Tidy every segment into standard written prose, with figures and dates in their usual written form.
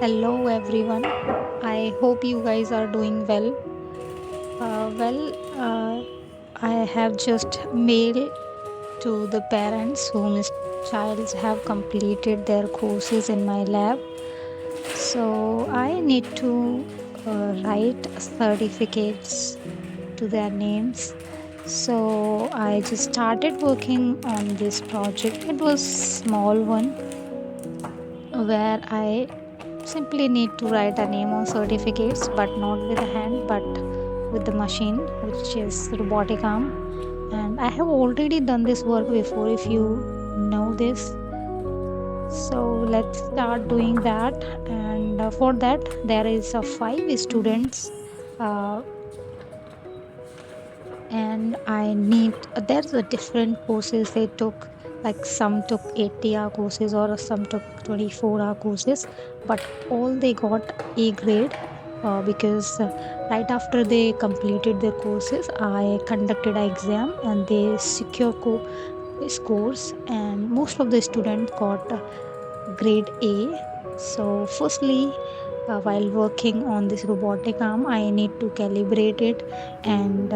Hello, everyone. I hope you guys are doing well. Well, I have just mailed to the parents whose childs have completed their courses in my lab. So I need to write certificates to their names. So I just started working on this project. It was small one where I simply need to write a name on certificates, but not with the hand, but with the machine, which is robotic arm. And I have already done this work before, if you know this. So let's start doing that. And for that, there is a five students, uh, and I need. There's a different courses they took. Like some took 80-hour courses or some took 24-hour courses, but all they got A grade because right after they completed their courses, I conducted an exam and they secure scores, and most of the students got grade A. So, firstly, while working on this robotic arm, I need to calibrate it and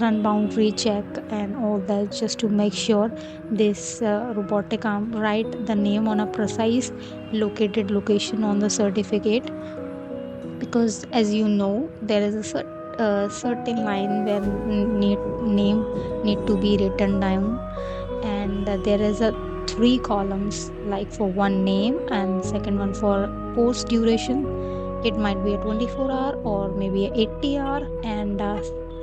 run boundary check and all that just to make sure this robotic arm write the name on a precise located location on the certificate, because as you know there is a certain line where name need to be written down, and there is a three columns, like for one name and second one for course duration. It might be a 24-hour or maybe a 80-hour, and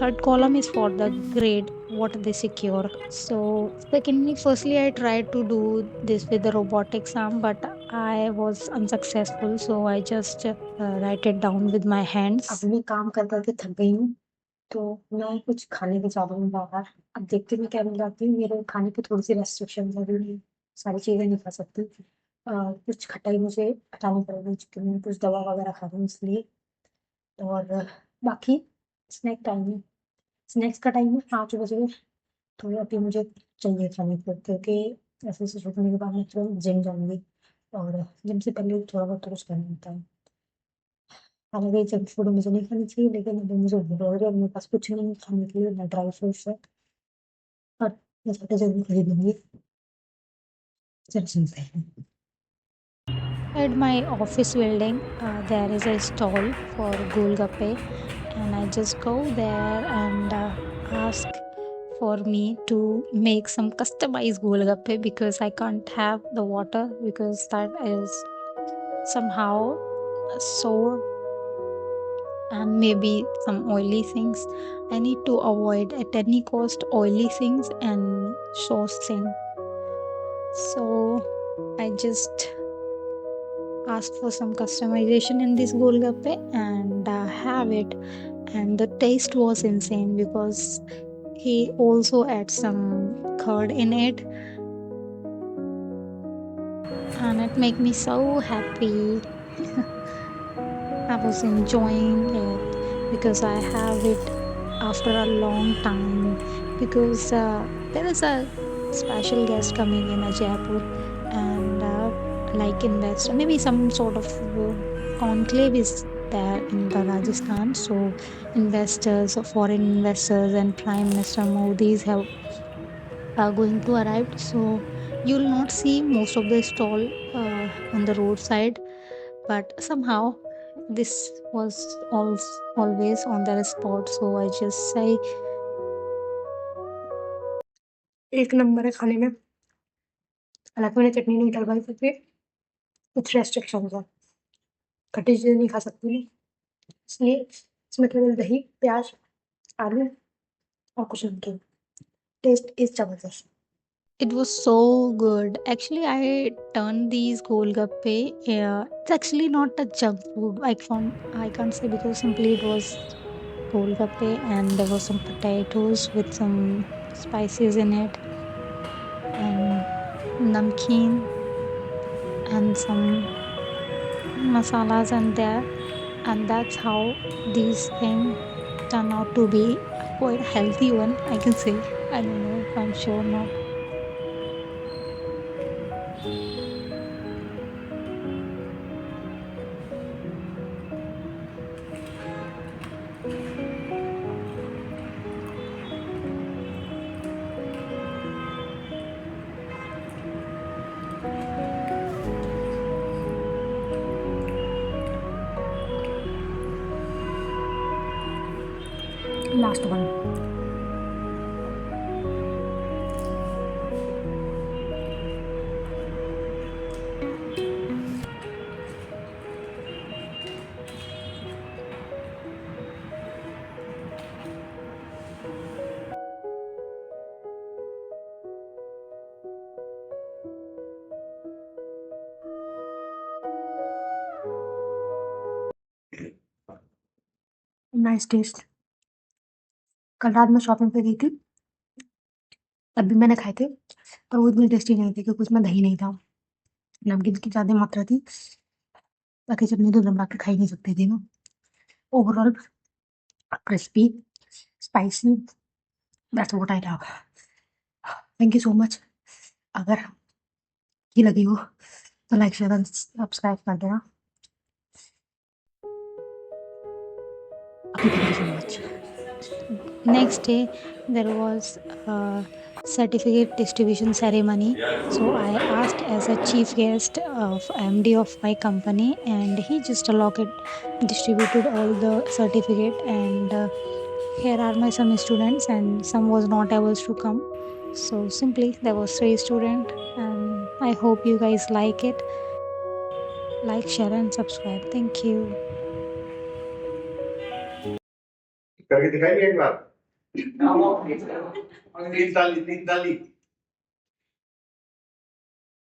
third column is for the grade what they secure. So secondly, firstly I tried to do this with the robotics arm, but I was unsuccessful, so I just write it down with my hands. अब मैं काम कर करके थक गई हूँ, तो मैं कुछ खाने की चाह रही हूँ बाहर। अब देखती हूँ मैं क्या बन जाती हूँ। मेरे खाने पे थोड़ी-सी रेस्ट्रिक्शंस है, अभी मैं सारी चीज़ें नहीं खा सकती। कुछ खटाई मुझे हटानी पड़ेगी क्योंकि मैं कुछ दवा वगैरह खा रही हूँ इसलिए। और बाकी स्नैक टाइम है, स्नैक्स का टाइम है 5 बजे, तो अभी मुझे चाहिए खाने को क्योंकि ऐसे-ऐसे छूटने के बाद मैं तुरंत जिम जाऊँगी और जिम से पहले थोड़ा बहुत तो कुछ करना होता है। हालाँकि जंक फूड मुझे नहीं खानी चाहिए, लेकिन अभी मुझे भूख लग रही है और मेरे पास कुछ नहीं है खाने के लिए, ना ड्राई फ्रूट्स है और मैं छोटे ज़रूर खरीदूँगी। चल चलते हैं। At my office building, there is a stall for Golgappe, and I just go there and ask for me to make some customized Golgappe, because I can't have the water because that is somehow sour and maybe some oily things. I need to avoid at any cost oily things and sauce thing. So I just ask for some customization in this golgappe and have it, and the taste was insane because he also adds some curd in it, and it made me so happy. I was enjoying it because I have it after a long time, because there is a special guest coming in a Jaipur, and like investor, maybe some sort of conclave is there in the Rajasthan. So investors, foreign investors, and Prime Minister Modi's have are going to arrive. So you'll not see most of the stall on the roadside, but somehow this was always on the spot. So I just say एक number है खाने में, हालाँकि मैंने चटनी नहीं डलवाई क्योंकि कुछ रेस्ट्रिक्शंस हैं। खट्टी चीज़ें नहीं खा सकती मैं, इसलिए इसमें केवल दही, प्याज़, आलू और कुछ नमकीन। टेस्ट इज़ ज़बरदस्त। it was so good. Actually, I turned these golgappe. It's actually not a junk food. I can't say, because simply it was golgappe and there was some potatoes with some spices in it and namkeen and some masalas in there, and that's how these things turn out to be quite a healthy one, I can say. I don't know if I'm sure or not. Last one. Nice test. कल रात मैं shopping पे गई थी, तब भी मैंने खाए थे, पर वो इतने टेस्टी नहीं थे क्योंकि उसमें दही नहीं था। नमकीन की ज़्यादा मात्रा थी, बाकी चटनी तो दबा के खा ही नहीं सकती थी ना। Overall crispy, spicy, that's what I love. Thank you so much. अगर अच्छी लगी हो तो लाइक शेयर एंड सब्सक्राइब कर देना। Thank you so much. Next day, there was a certificate distribution ceremony. So I asked as a chief guest of MD of my company, and he just distributed all the certificate. And here are my some students, and some was not able to come. So simply, there was 3 students, and I hope you guys like it. Like, share, and subscribe. Thank you. करके दिखाइए एक बार। 3 ताली 3 ताली।